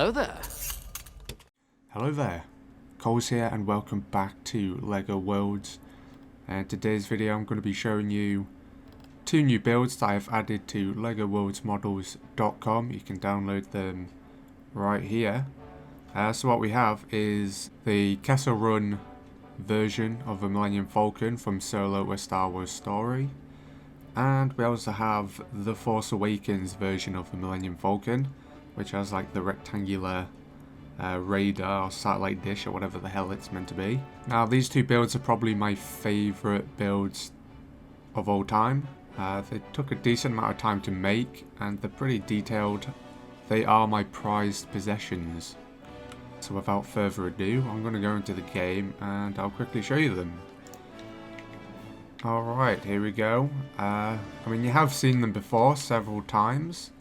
Hello there. Hello there, Koles here and welcome back to LEGO Worlds. And today's video I'm going to be showing you two new builds that I've added to LEGOWorldsModels.com. You can download them right here. So what we have is the Kessel run version of the Millennium Falcon from Solo: A Star Wars Story. And we also have the Force Awakens version of the Millennium Falcon, which has like the rectangular radar or satellite dish or whatever the hell it's meant to be. Now these two builds are probably my favourite builds of all time. They took a decent amount of time to make and they're pretty detailed. They are my prized possessions. So without further ado, I'm going to go into the game and I'll quickly show you them. Alright, here we go. I mean, you have seen them before several times.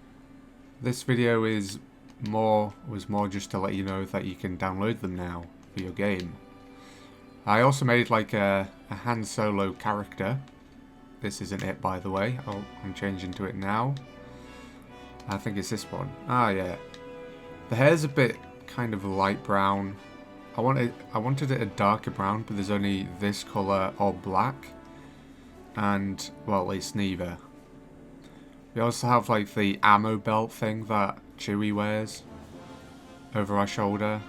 This video was more just to let you know that you can download them now for your game. I also made like a Han Solo character. This isn't it, by the way. I'm changing to it now. I think it's this one. Ah, yeah. The hair's a bit kind of light brown. I wanted it a darker brown, but there's only this colour or black. And, well, at least neither. We also have like the ammo belt thing that Chewie wears over our shoulder,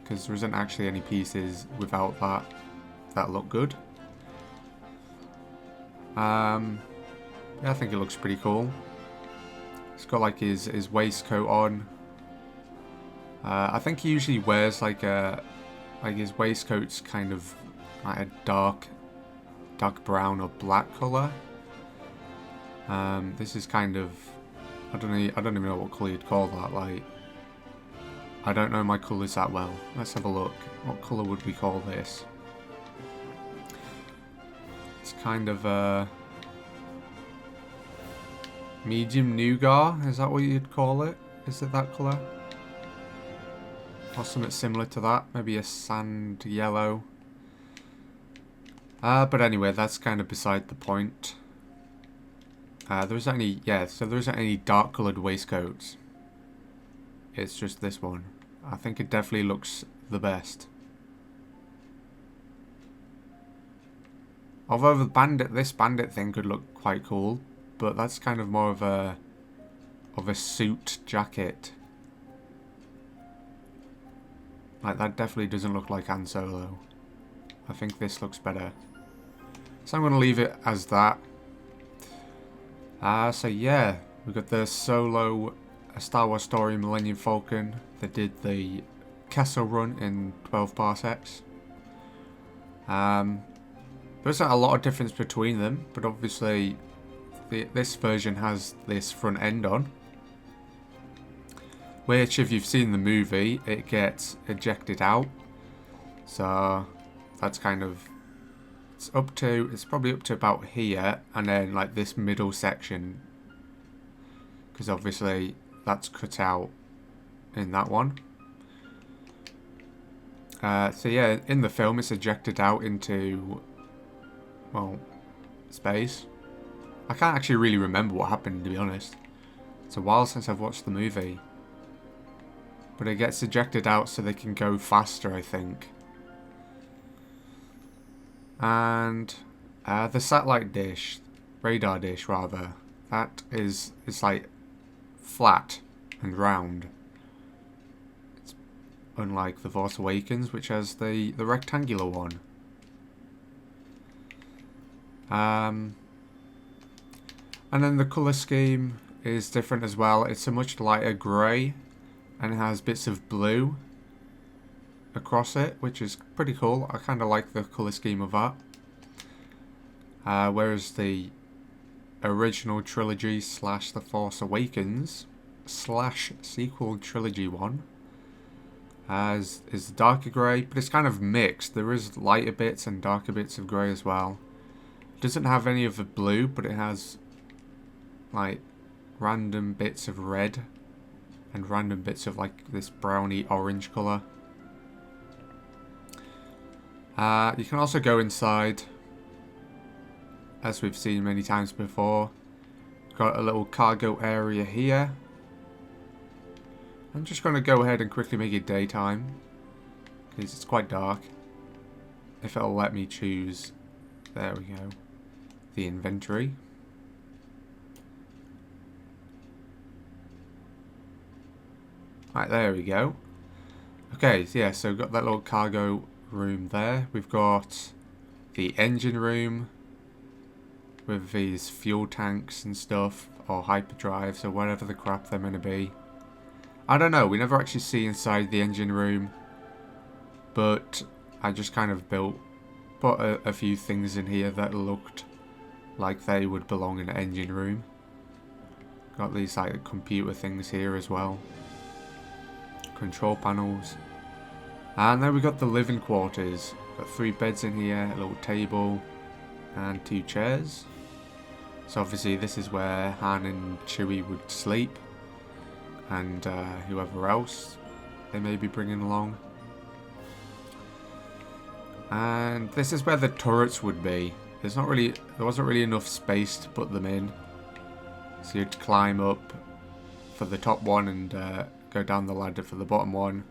because there isn't actually any pieces without that look good. Yeah, I think it looks pretty cool. He's got like his waistcoat on. I think he usually wears like his waistcoat's kind of like a dark brown or black colour. This is kind of, I don't even know what colour you'd call that. Like, I don't know my colours that well. Let's have a look. What colour would we call this? It's kind of a medium nougat. Is that what you'd call it? Is it that colour? Or something similar to that. Maybe a sand yellow. But anyway, that's kind of beside the point. There isn't any dark coloured waistcoats. It's just this one. I think it definitely looks the best. Although this bandit thing could look quite cool, but that's kind of more of a suit jacket. Like, that definitely doesn't look like Han Solo. I think this looks better. So I'm going to leave it as that. So yeah, we've got the Solo: A Star Wars Story Millennium Falcon. They did the Kessel run in 12 parsecs. There isn't a lot of difference between them, but obviously this version has this front end on. Which, if you've seen the movie, it gets ejected out. So that's kind of... It's probably up to about here, and then like this middle section, because obviously that's cut out in that one. So yeah, in the film it's ejected out into, well, space. I can't actually really remember what happened, to be honest. It's a while since I've watched the movie. But it gets ejected out so they can go faster, I think. And the satellite dish, radar dish rather, that is like flat and round. It's unlike the Force Awakens, which has the rectangular one. And then the colour scheme is different as well. It's a much lighter grey and it has bits of blue across it, which is pretty cool. I kind of like the colour scheme of that. Whereas the original trilogy / The Force Awakens / sequel trilogy one is the darker grey, but it's kind of mixed. There is lighter bits and darker bits of grey as well. It doesn't have any of the blue, but it has like random bits of red and random bits of like this browny orange colour. You can also go inside, as we've seen many times before. Got a little cargo area here. I'm just going to go ahead and quickly make it daytime, because it's quite dark. If it'll let me choose, there we go, the inventory. Right, there we go. Okay, yeah, so we've got that little cargo room there. We've got the engine room with these fuel tanks and stuff, or hyperdrives, or whatever the crap they're meant to be. I don't know, we never actually see inside the engine room, but I just kind of put a few things in here that looked like they would belong in an engine room. Got these like computer things here as well. Control panels. And then we got the living quarters. Got 3 beds in here, a little table, and 2 chairs. So obviously this is where Han and Chewie would sleep, and whoever else they may be bringing along. And this is where the turrets would be. There wasn't really enough space to put them in, so you'd climb up for the top one and go down the ladder for the bottom one.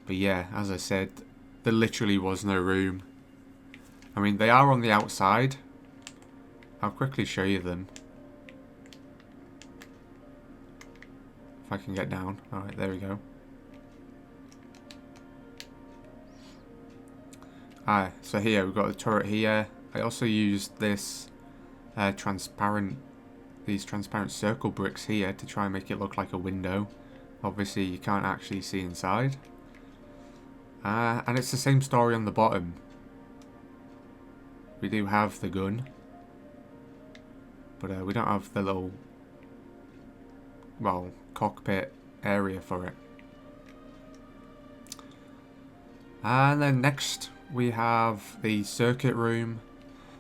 But yeah, as I said, there literally was no room. I mean, they are on the outside. I'll quickly show you them. If I can get down. Alright, there we go. So here we've got the turret here. I also used this transparent circle bricks here to try and make it look like a window. Obviously you can't actually see inside. And it's the same story on the bottom. We do have the gun, but we don't have the little, well, cockpit area for it. And then next we have the circuit room.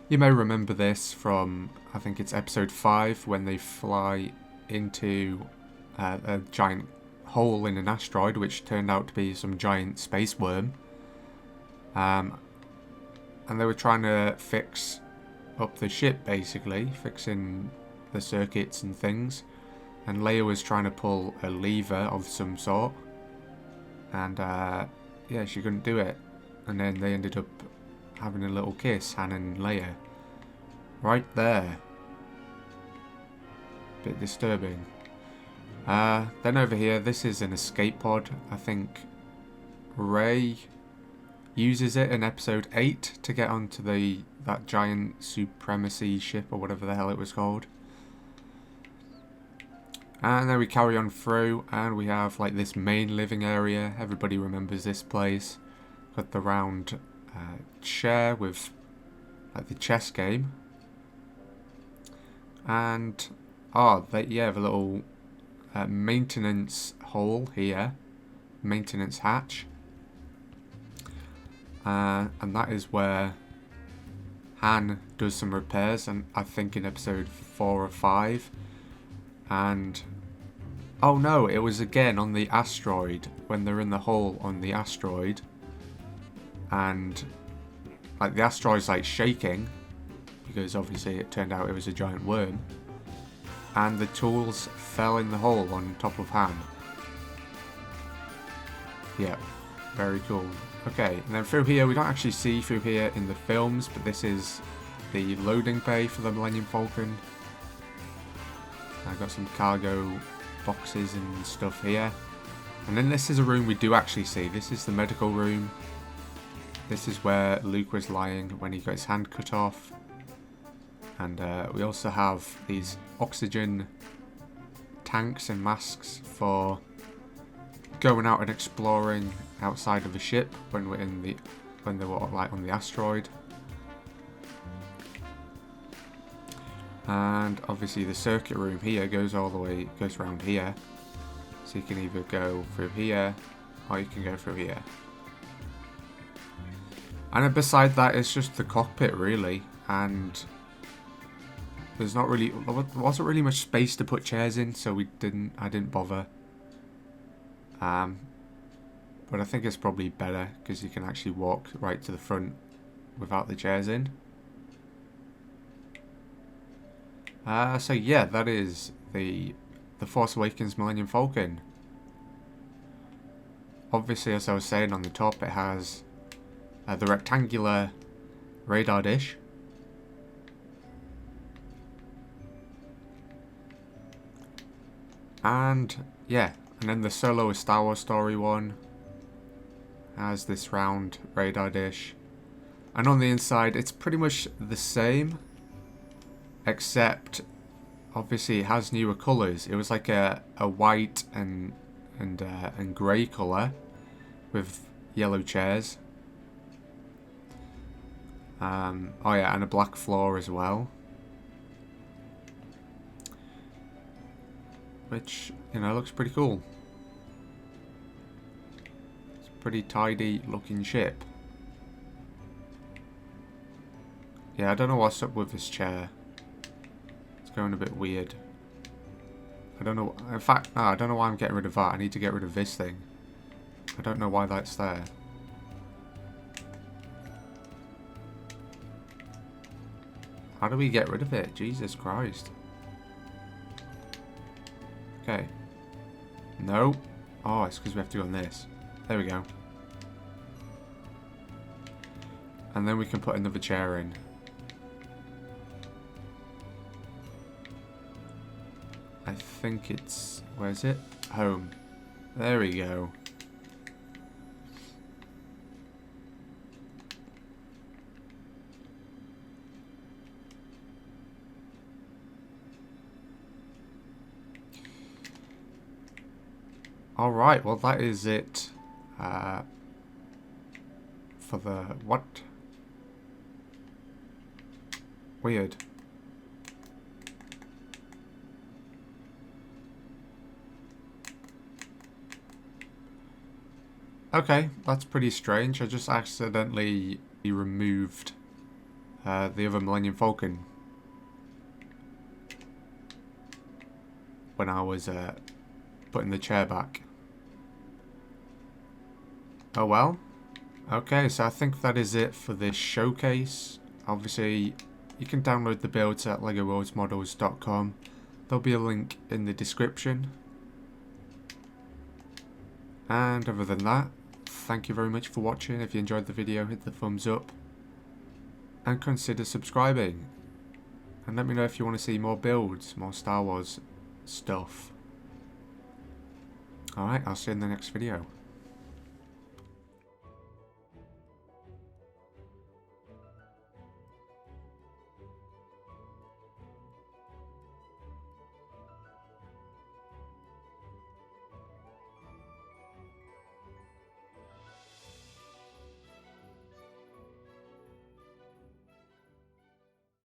You may remember this from, I think it's episode 5, when they fly into a giant hole in an asteroid, which turned out to be some giant space worm. And they were trying to fix up the ship, basically, fixing the circuits and things. And Leia was trying to pull a lever of some sort. And yeah, she couldn't do it. And then they ended up having a little kiss, Han and Leia. Right there. Bit disturbing. Then over here, this is an escape pod. I think Rey uses it in episode 8 to get onto that giant supremacy ship, or whatever the hell it was called. And then we carry on through, and we have like this main living area. Everybody remembers this place. Got the round chair with like the chess game. And the little maintenance hole here, maintenance hatch, and that is where Han does some repairs, and I think in episode 4 or 5. And oh no, it was again on the asteroid, when they're in the hole on the asteroid, and like the asteroid's like shaking, because obviously it turned out it was a giant worm, and the tools fell in the hole on top of Han. Yeah, very cool. Okay, and then through here, we don't actually see through here in the films, but this is the loading bay for the Millennium Falcon. I've got some cargo boxes and stuff here. And then this is a room we do actually see. This is the medical room. This is where Luke was lying when he got his hand cut off. And we also have these oxygen tanks and masks for going out and exploring outside of the ship when they were like on the asteroid. And obviously the circuit room here goes around here. So you can either go through here or you can go through here. And then beside that, it's just the cockpit really, and there wasn't really much space to put chairs in, so I didn't bother. But I think it's probably better because you can actually walk right to the front without the chairs in. So yeah, that is the Force Awakens Millennium Falcon. obviously, as I was saying, on the top it has the rectangular radar dish. And yeah, and then the solo Star Wars Story one has this round radar dish. And on the inside it's pretty much the same, except obviously it has newer colours. It was like a white and grey colour with yellow chairs. Oh yeah, and a black floor as well. Which, you know, looks pretty cool. It's a pretty tidy looking ship. Yeah, I don't know what's up with this chair. It's going a bit weird. I don't know. In fact, no, I don't know why I'm getting rid of that. I need to get rid of this thing. I don't know why that's there. How do we get rid of it? Jesus Christ. Okay. No. Oh, it's because we have to go on this. There we go. And then we can put another chair in. I think it's... where is it? Home. There we go. Alright, well that is it for the... what? Weird. Okay, that's pretty strange. I just accidentally removed the other Millennium Falcon when I was putting the chair back. Oh well. Okay, so I think that is it for this showcase. Obviously, you can download the builds at LegoWorldsModels.com. There'll be a link in the description. And other than that, thank you very much for watching. If you enjoyed the video, hit the thumbs up. And consider subscribing. And let me know if you want to see more builds, more Star Wars stuff. Alright, I'll see you in the next video.